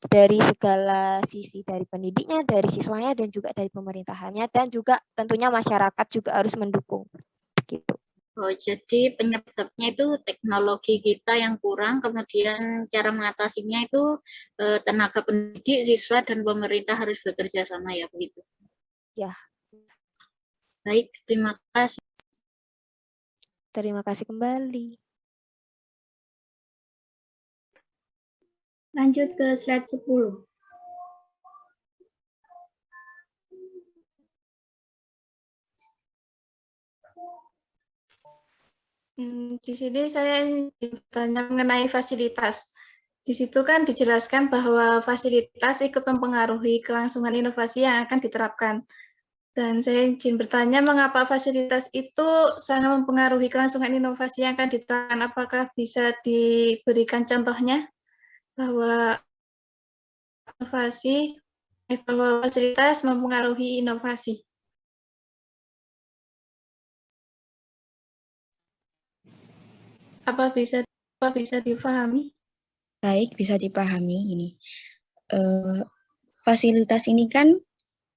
dari segala sisi, dari pendidiknya, dari siswanya, dan juga dari pemerintahannya, dan juga tentunya masyarakat juga harus mendukung. Gitu. Oh, jadi penyebabnya itu teknologi kita yang kurang, kemudian cara mengatasinya itu tenaga pendidik, siswa, dan pemerintah harus bekerja sama ya, begitu. Ya. Baik, terima kasih. Terima kasih kembali. Lanjut ke slide 10. Di sini saya bertanya mengenai fasilitas. Di situ kan dijelaskan bahwa fasilitas ikut mempengaruhi kelangsungan inovasi yang akan diterapkan. Dan saya izin bertanya, mengapa fasilitas itu sangat mempengaruhi kelangsungan inovasi yang akan diterapkan? Apakah bisa diberikan contohnya bahwa bahwa fasilitas mempengaruhi inovasi? Apa bisa dipahami? Baik, bisa dipahami ini. Fasilitas ini kan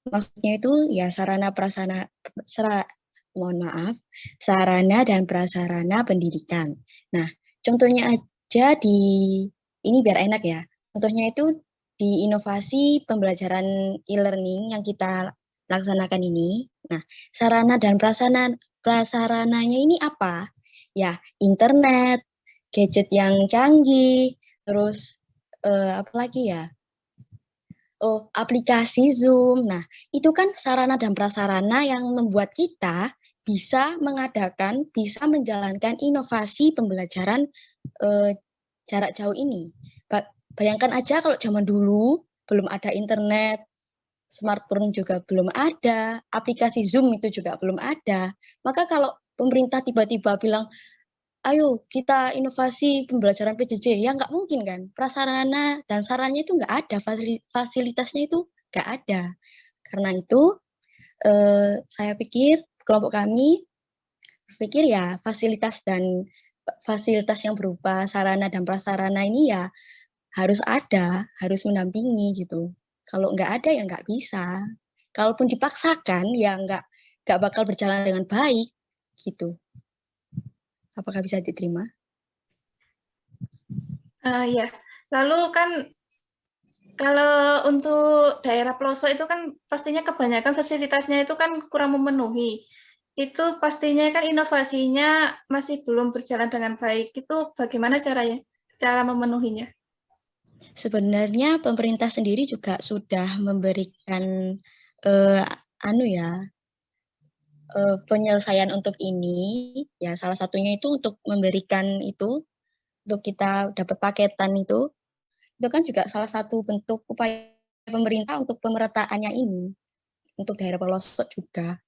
maksudnya itu ya sarana dan prasarana pendidikan. Nah, contohnya aja ini biar enak ya. Contohnya itu di inovasi pembelajaran e-learning yang kita laksanakan ini. Nah, sarana dan prasarananya ini apa? Ya, internet, gadget yang canggih, terus apa lagi ya? Oh, aplikasi Zoom. Nah, itu kan sarana dan prasarana yang membuat kita bisa menjalankan inovasi pembelajaran jarak jauh ini. Bayangkan aja kalau zaman dulu belum ada internet, smartphone juga belum ada, aplikasi Zoom itu juga belum ada. Maka kalau pemerintah tiba-tiba bilang, ayo kita inovasi pembelajaran PJJ, ya nggak mungkin kan, prasarana dan sarannya itu nggak ada, fasilitasnya itu nggak ada. Karena itu saya pikir kelompok kami berpikir ya fasilitas yang berupa sarana dan prasarana ini ya harus ada, harus mendampingi gitu. Kalau nggak ada ya nggak bisa. Kalaupun dipaksakan ya nggak bakal berjalan dengan baik gitu. Apakah bisa diterima? Ya, lalu kan kalau untuk daerah pelosok itu kan pastinya kebanyakan fasilitasnya itu kan kurang memenuhi. Itu pastinya kan inovasinya masih belum berjalan dengan baik. Itu bagaimana cara memenuhinya? Sebenarnya pemerintah sendiri juga sudah memberikan penyelesaian untuk ini. Ya, salah satunya itu untuk memberikan itu untuk kita dapat paketan itu kan juga salah satu bentuk upaya pemerintah untuk pemerataannya ini untuk daerah pelosok juga.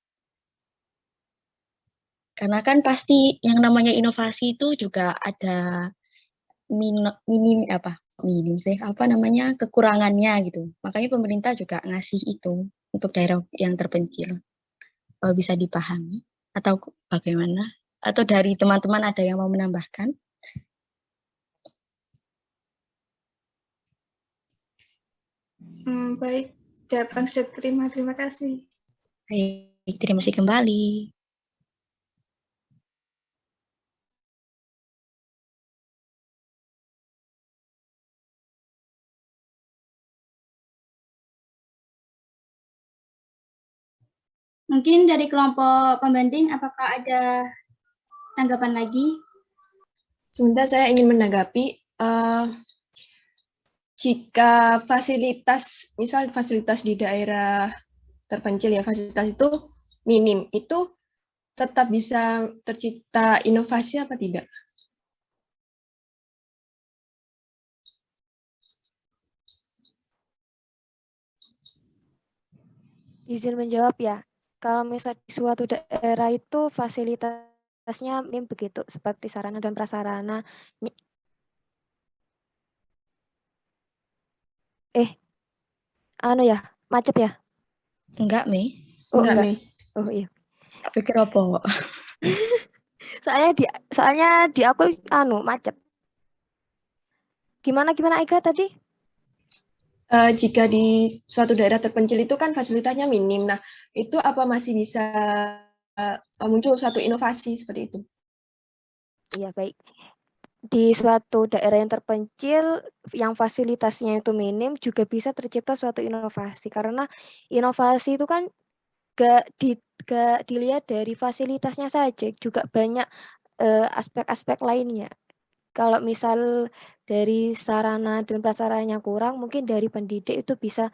Karena kan pasti yang namanya inovasi itu juga ada kekurangannya gitu. Makanya pemerintah juga ngasih itu untuk daerah yang terpencil. Bisa dipahami atau bagaimana? Atau dari teman-teman ada yang mau menambahkan? Baik, jawaban saya terima. Terima kasih. Baik, terima kasih kembali. Mungkin dari kelompok pembanding, apakah ada tanggapan lagi? Sebentar, saya ingin menanggapi. Jika misal fasilitas di daerah terpencil ya, fasilitas itu minim, itu tetap bisa tercipta inovasi apa tidak? Izin menjawab ya. Kalau misalnya di suatu daerah itu fasilitasnya minim begitu, seperti sarana dan prasarana. Macet ya? Enggak, Mei. Oh, Enggak, enggak. Mei. Oh iya. Pikir apa? soalnya di aku macet. Gimana Ega tadi? Jika di suatu daerah terpencil itu kan fasilitasnya minim. Nah, itu apa masih bisa muncul suatu inovasi seperti itu? Iya, baik. Di suatu daerah yang terpencil, yang fasilitasnya itu minim, juga bisa tercipta suatu inovasi. Karena inovasi itu kan gak dilihat dari fasilitasnya saja, juga banyak aspek-aspek lainnya. Kalau misal dari sarana dan prasarananya kurang, mungkin dari pendidik itu bisa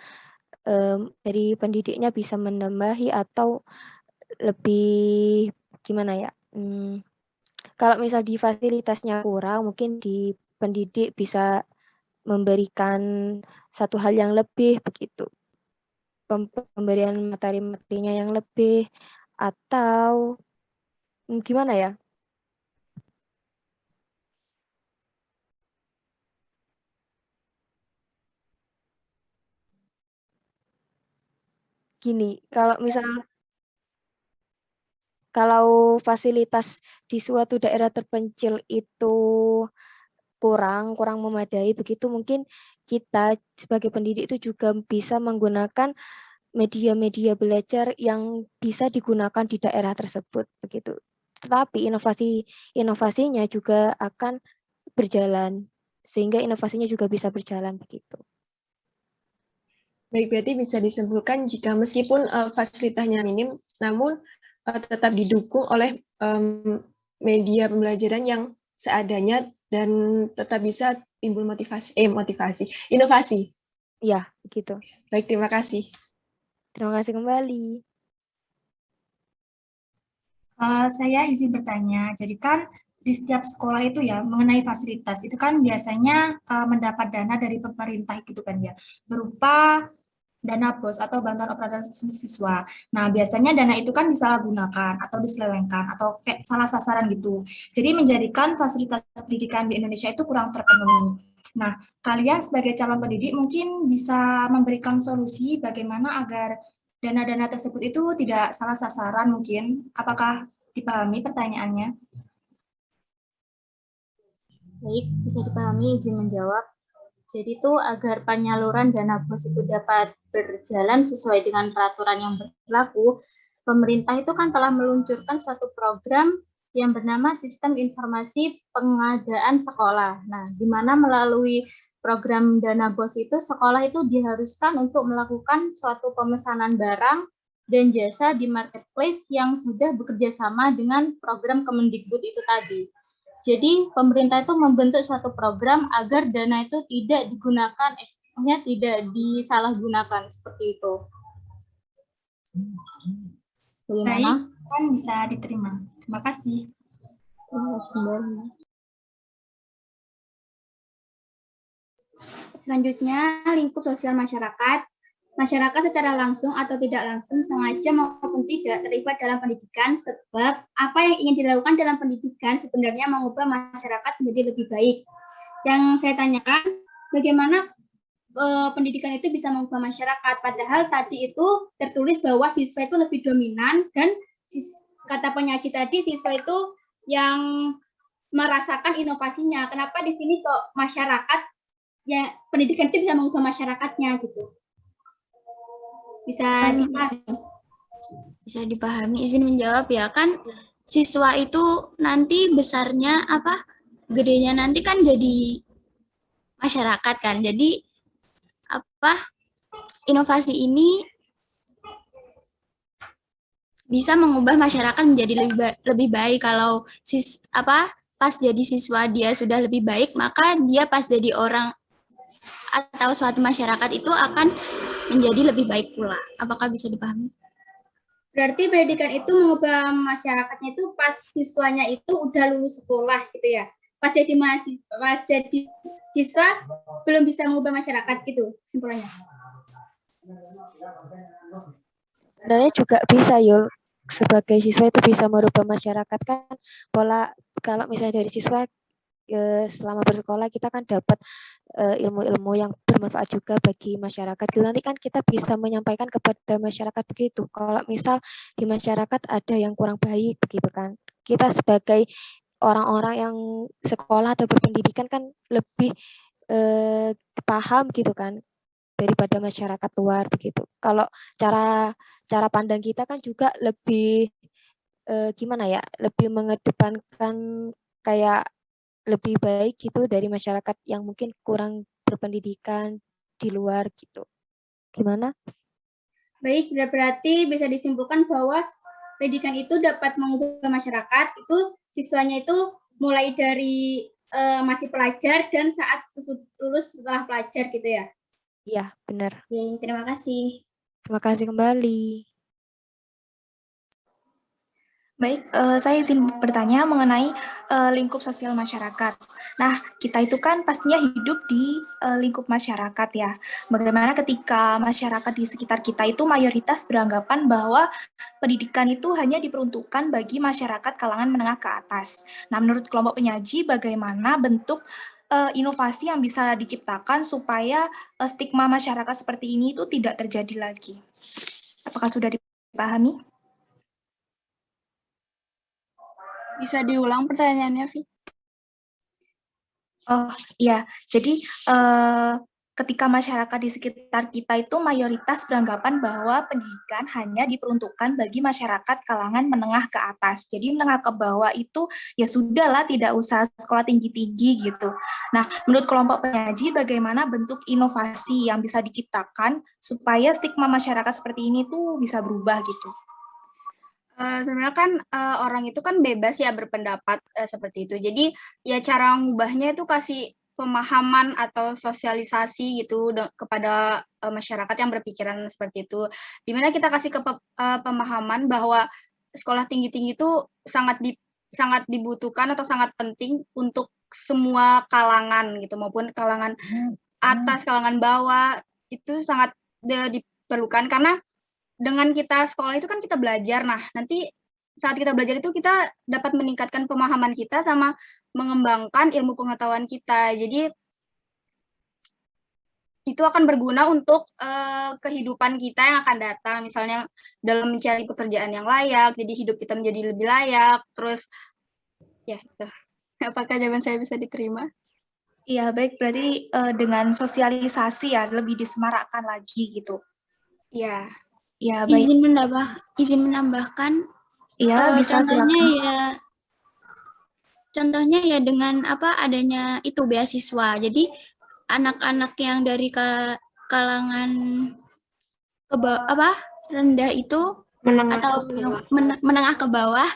dari pendidiknya bisa menambahi atau lebih gimana ya? Kalau misal di fasilitasnya kurang, mungkin di pendidik bisa memberikan satu hal yang lebih begitu. Pemberian materi-materinya yang lebih atau gimana ya? Gini, kalau fasilitas di suatu daerah terpencil itu kurang memadai, begitu mungkin kita sebagai pendidik itu juga bisa menggunakan media-media belajar yang bisa digunakan di daerah tersebut, begitu. Tetapi inovasinya juga akan berjalan, sehingga inovasinya juga bisa berjalan begitu. Baik, berarti bisa disimpulkan jika meskipun fasilitasnya minim, namun tetap didukung oleh media pembelajaran yang seadanya dan tetap bisa timbul inovasi. Ya, begitu. Baik, terima kasih. Terima kasih kembali. Saya izin bertanya, jadi kan di setiap sekolah itu ya mengenai fasilitas itu kan biasanya mendapat dana dari pemerintah gitu kan ya, berupa dana BOS atau bantuan operasional siswa. Nah, biasanya dana itu kan disalahgunakan atau diselewengkan atau kayak salah sasaran gitu. Jadi menjadikan fasilitas pendidikan di Indonesia itu kurang terpenuhi. Nah, kalian sebagai calon pendidik mungkin bisa memberikan solusi bagaimana agar dana-dana tersebut itu tidak salah sasaran mungkin. Apakah dipahami pertanyaannya? Baik, bisa dipahami, izin menjawab. Jadi itu agar penyaluran dana BOS itu dapat berjalan sesuai dengan peraturan yang berlaku, pemerintah itu kan telah meluncurkan suatu program yang bernama Sistem Informasi Pengadaan Sekolah. Nah, di mana melalui program dana BOS itu, sekolah itu diharuskan untuk melakukan suatu pemesanan barang dan jasa di marketplace yang sudah bekerja sama dengan program Kemendikbud itu tadi. Jadi pemerintah itu membentuk suatu program agar dana itu tidak digunakan, tidak disalahgunakan seperti itu. Bagaimana? Baik, kan bisa diterima. Terima kasih. Selanjutnya, lingkup sosial masyarakat. Masyarakat secara langsung atau tidak langsung, sengaja maupun tidak, terlibat dalam pendidikan, sebab apa yang ingin dilakukan dalam pendidikan sebenarnya mengubah masyarakat menjadi lebih baik. Yang saya tanyakan, bagaimana pendidikan itu bisa mengubah masyarakat, padahal tadi itu tertulis bahwa siswa itu lebih dominan, dan kata penyaji tadi siswa itu yang merasakan inovasinya. Kenapa di sini kok masyarakat, ya pendidikan itu bisa mengubah masyarakatnya gitu? Bisa dipahami? Bisa dipahami, izin menjawab ya, kan siswa itu nanti besarnya apa, gedenya nanti kan jadi masyarakat kan, jadi apa, inovasi ini bisa mengubah masyarakat menjadi lebih baik. Kalau pas jadi siswa dia sudah lebih baik, maka dia pas jadi orang atau suatu masyarakat itu akan menjadi lebih baik pula. Apakah bisa dipahami? Berarti pendidikan itu mengubah masyarakatnya itu pas siswanya itu udah lulus sekolah gitu ya. Pas jadi siswa belum bisa mengubah masyarakat gitu kesimpulannya. Sebenarnya juga bisa, Yul. Sebagai siswa itu bisa merubah masyarakat kan. Pola kalau misalnya dari siswa selama bersekolah kita kan dapat ilmu-ilmu yang bermanfaat juga bagi masyarakat. Nanti kan kita bisa menyampaikan kepada masyarakat begitu. Kalau misal di masyarakat ada yang kurang baik begitu kan. Kita sebagai orang-orang yang sekolah atau berpendidikan kan lebih paham gitu kan. daripada masyarakat luar begitu. Kalau cara pandang kita kan juga lebih gimana ya, lebih mengedepankan kayak lebih baik gitu dari masyarakat yang mungkin kurang berpendidikan di luar gitu. Gimana? Baik, berarti bisa disimpulkan bahwa pendidikan itu dapat mengubah masyarakat, itu siswanya itu mulai dari masih pelajar dan saat lulus setelah pelajar gitu ya. Iya, benar. Oke, terima kasih. Terima kasih kembali. Baik, saya izin bertanya mengenai lingkup sosial masyarakat. Nah, kita itu kan pastinya hidup di lingkup masyarakat ya. Bagaimana ketika masyarakat di sekitar kita itu mayoritas beranggapan bahwa pendidikan itu hanya diperuntukkan bagi masyarakat kalangan menengah ke atas. Nah, menurut kelompok penyaji, bagaimana bentuk inovasi yang bisa diciptakan supaya stigma masyarakat seperti ini itu tidak terjadi lagi? Apakah sudah dipahami? Bisa diulang pertanyaannya, Vi? Oh iya, jadi ketika masyarakat di sekitar kita itu mayoritas beranggapan bahwa pendidikan hanya diperuntukkan bagi masyarakat kalangan menengah ke atas. Jadi menengah ke bawah itu ya sudahlah, tidak usah sekolah tinggi-tinggi gitu. Nah, menurut kelompok penyaji, bagaimana bentuk inovasi yang bisa diciptakan supaya stigma masyarakat seperti ini tuh bisa berubah gitu? Sebenarnya kan orang itu kan bebas ya berpendapat seperti itu. Jadi ya cara ngubahnya itu kasih pemahaman atau sosialisasi gitu kepada masyarakat yang berpikiran seperti itu. Dimana kita kasih pemahaman bahwa sekolah tinggi-tinggi itu sangat dibutuhkan atau sangat penting untuk semua kalangan gitu, maupun kalangan atas, kalangan bawah itu sangat diperlukan, karena dengan kita sekolah itu kan kita belajar. Nah, nanti saat kita belajar itu kita dapat meningkatkan pemahaman kita sama mengembangkan ilmu pengetahuan kita. Jadi itu akan berguna untuk kehidupan kita yang akan datang, misalnya dalam mencari pekerjaan yang layak, jadi hidup kita menjadi lebih layak. Terus ya itu. Apakah jawaban saya bisa diterima? Iya, baik. Berarti dengan sosialisasi ya lebih disemarakkan lagi gitu. Iya. Ya, baik. Izin menambahkan. Iya, bisa contohnya contohnya ya dengan adanya itu beasiswa. Jadi anak-anak yang dari kalangan rendah itu menengah ke bawah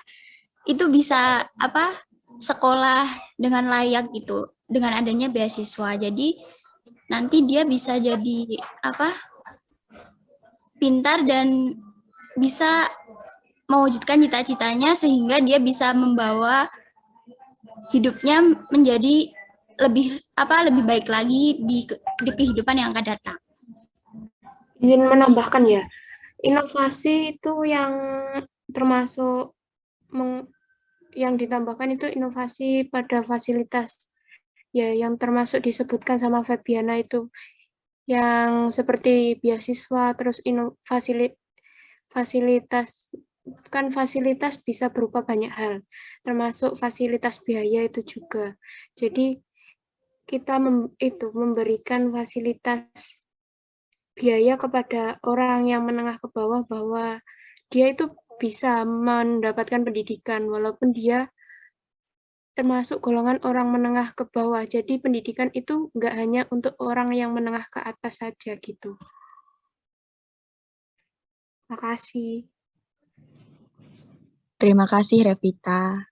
itu bisa sekolah dengan layak gitu dengan adanya beasiswa. Jadi nanti dia bisa jadi pintar dan bisa mewujudkan cita-citanya sehingga dia bisa membawa hidupnya menjadi lebih baik lagi di kehidupan yang akan datang. Izin menambahkan ya, inovasi itu yang termasuk yang ditambahkan itu inovasi pada fasilitas ya, yang termasuk disebutkan sama Febiana itu yang seperti beasiswa, terus fasilitas, kan fasilitas bisa berupa banyak hal, termasuk fasilitas biaya itu juga. Jadi kita memberikan fasilitas biaya kepada orang yang menengah ke bawah bahwa dia itu bisa mendapatkan pendidikan walaupun dia termasuk golongan orang menengah ke bawah. Jadi pendidikan itu nggak hanya untuk orang yang menengah ke atas saja gitu. Terima kasih. Terima kasih, Revita.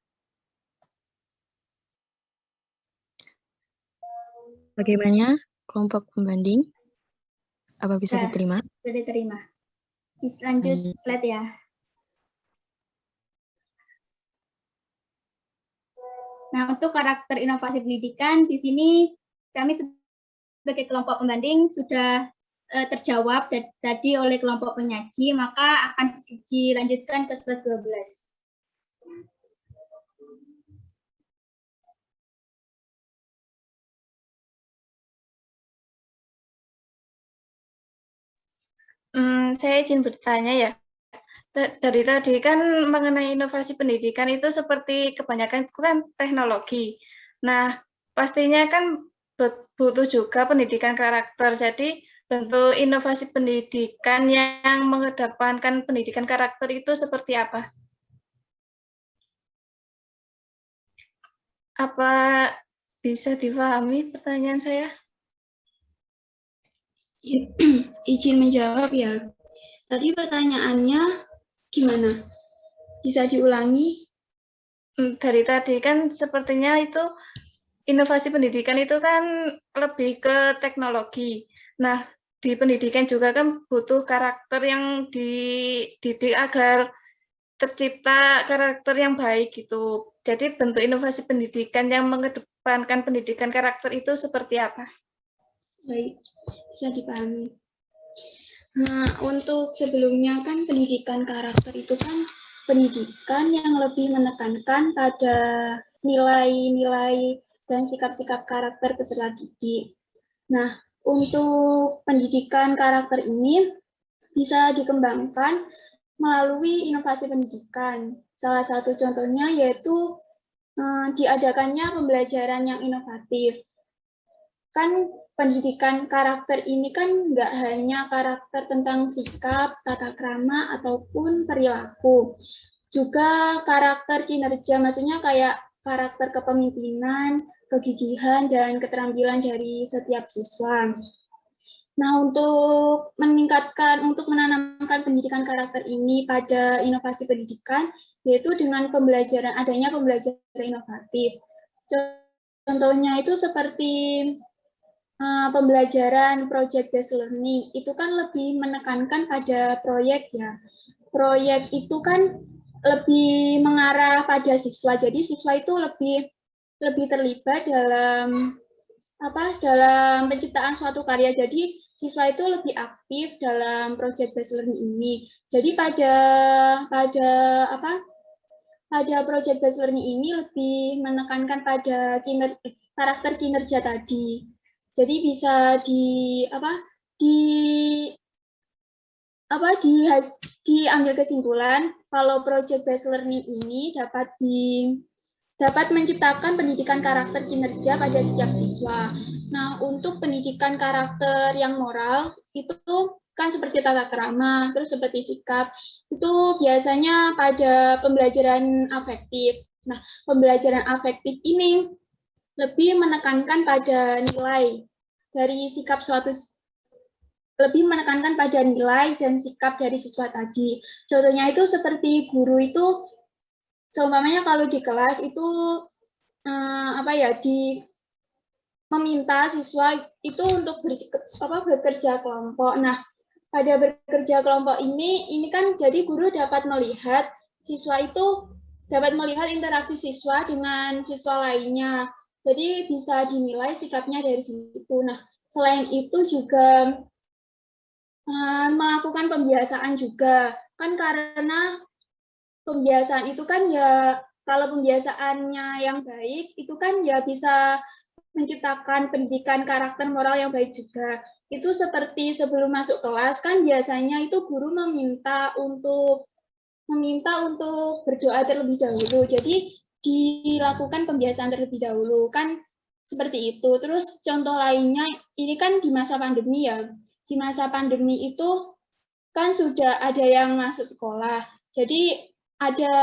Bagaimana kelompok pembanding? Apa bisa diterima? Sudah diterima. Lanjut slide ya. Nah, untuk karakter inovasi pendidikan, di sini kami sebagai kelompok pembanding sudah terjawab tadi oleh kelompok penyaji, maka akan dilanjutkan ke slide 12. Saya izin bertanya ya. Dari tadi kan mengenai inovasi pendidikan itu seperti kebanyakan itu kan teknologi. Nah, pastinya kan butuh juga pendidikan karakter. Jadi bentuk inovasi pendidikan yang mengedepankan pendidikan karakter itu seperti apa? Apa bisa dipahami pertanyaan saya? Izin menjawab ya. Tadi pertanyaannya gimana? Bisa diulangi? Dari tadi kan sepertinya itu inovasi pendidikan itu kan lebih ke teknologi. Nah, di pendidikan juga kan butuh karakter yang dididik agar tercipta karakter yang baik gitu. Jadi bentuk inovasi pendidikan yang mengedepankan pendidikan karakter itu seperti apa? Baik, bisa dipahami. Nah, untuk sebelumnya kan pendidikan karakter itu kan pendidikan yang lebih menekankan pada nilai-nilai dan sikap-sikap karakter peserta didik. Nah, untuk pendidikan karakter ini bisa dikembangkan melalui inovasi pendidikan. Salah satu contohnya yaitu diadakannya pembelajaran yang inovatif. Kan pendidikan karakter ini kan nggak hanya karakter tentang sikap, tata krama, ataupun perilaku. Juga karakter kinerja, maksudnya kayak karakter kepemimpinan, kegigihan, dan keterampilan dari setiap siswa. Nah, untuk menanamkan pendidikan karakter ini pada inovasi pendidikan, yaitu dengan adanya pembelajaran inovatif. Contohnya itu seperti pembelajaran project based learning, itu kan lebih menekankan pada proyek ya. Proyek itu kan lebih mengarah pada siswa, jadi siswa itu lebih terlibat dalam penciptaan suatu karya. Jadi siswa itu lebih aktif dalam project based learning ini. Jadi pada project based learning ini lebih menekankan pada karakter kinerja tadi. Jadi bisa diambil kesimpulan kalau project based learning ini dapat menciptakan pendidikan karakter kinerja pada setiap siswa. Nah, untuk pendidikan karakter yang moral, itu kan seperti tata krama, terus seperti sikap, itu biasanya pada pembelajaran afektif. Nah, pembelajaran afektif ini lebih menekankan pada nilai dari sikap lebih menekankan pada nilai dan sikap dari siswa tadi. Contohnya itu seperti guru itu, seumpamanya kalau di kelas itu meminta siswa itu untuk bekerja kelompok. Nah, pada bekerja kelompok ini kan jadi guru dapat melihat siswa itu dapat melihat interaksi siswa dengan siswa lainnya. Jadi bisa dinilai sikapnya dari situ. Nah, selain itu juga melakukan pembiasaan juga. Kan karena pembiasaan itu kan ya, kalau pembiasaannya yang baik, itu kan ya bisa menciptakan pendidikan karakter moral yang baik juga. Itu seperti sebelum masuk kelas, kan biasanya itu guru meminta untuk berdoa terlebih dahulu. Jadi dilakukan pembiasaan terlebih dahulu, kan seperti itu. Terus contoh lainnya, ini kan di masa pandemi ya. Di masa pandemi itu kan sudah ada yang masuk sekolah. Jadi ada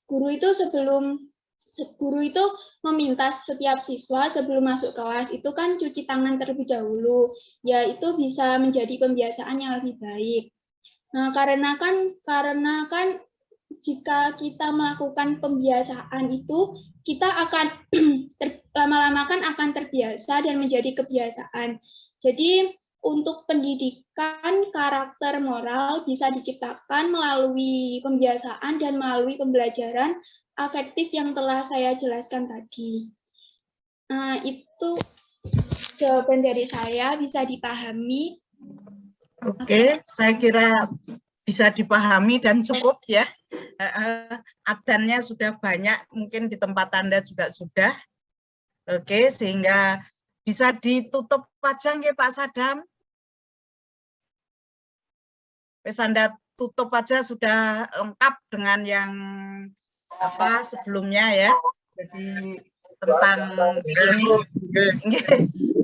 guru itu meminta setiap siswa sebelum masuk kelas itu kan cuci tangan terlebih dahulu. Ya, itu bisa menjadi pembiasaan yang lebih baik. Nah, karena kan jika kita melakukan pembiasaan itu, kita akan lama-lama kan akan terbiasa dan menjadi kebiasaan. Jadi untuk pendidikan karakter moral bisa diciptakan melalui pembiasaan dan melalui pembelajaran afektif yang telah saya jelaskan tadi. Nah, itu jawaban dari saya, bisa dipahami. Oke, saya kira bisa dipahami dan cukup ya. Adannya sudah banyak, mungkin di tempat Anda juga sudah. Oke, sehingga bisa ditutup pajang ya Pak Sadam. Wes Anda tutup aja sudah lengkap dengan yang sebelumnya ya. Jadi tentang ini,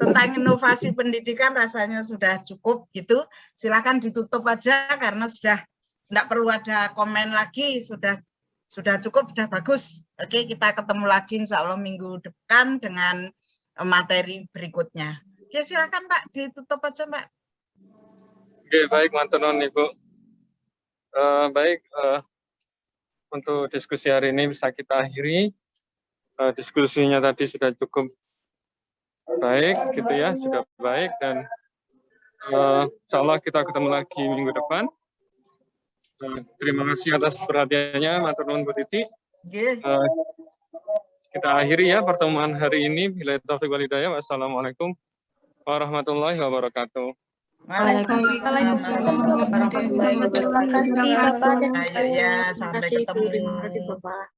tentang inovasi pendidikan rasanya sudah cukup gitu. Silakan ditutup aja karena sudah tidak perlu ada komen lagi, sudah cukup, sudah bagus. Oke, kita ketemu lagi insya Allah minggu depan dengan materi berikutnya. Oke, silakan Pak, ditutup aja Mbak. Oke, baik, matur nuwun Ibu. Baik, untuk diskusi hari ini bisa kita akhiri. Diskusinya tadi sudah cukup baik, gitu ya, sudah baik, dan insya Allah kita ketemu lagi minggu depan. Terima kasih atas perhatiannya, matur nuwun Bu Titi. Kita akhiri ya pertemuan hari ini. Bila taufiq wal hidayah. Wassalamualaikum warahmatullahi wabarakatuh. Waalaikumsalam warahmatullahi wabarakatuh. Ayo ya, sampai ketemu. Terima kasih Bapak.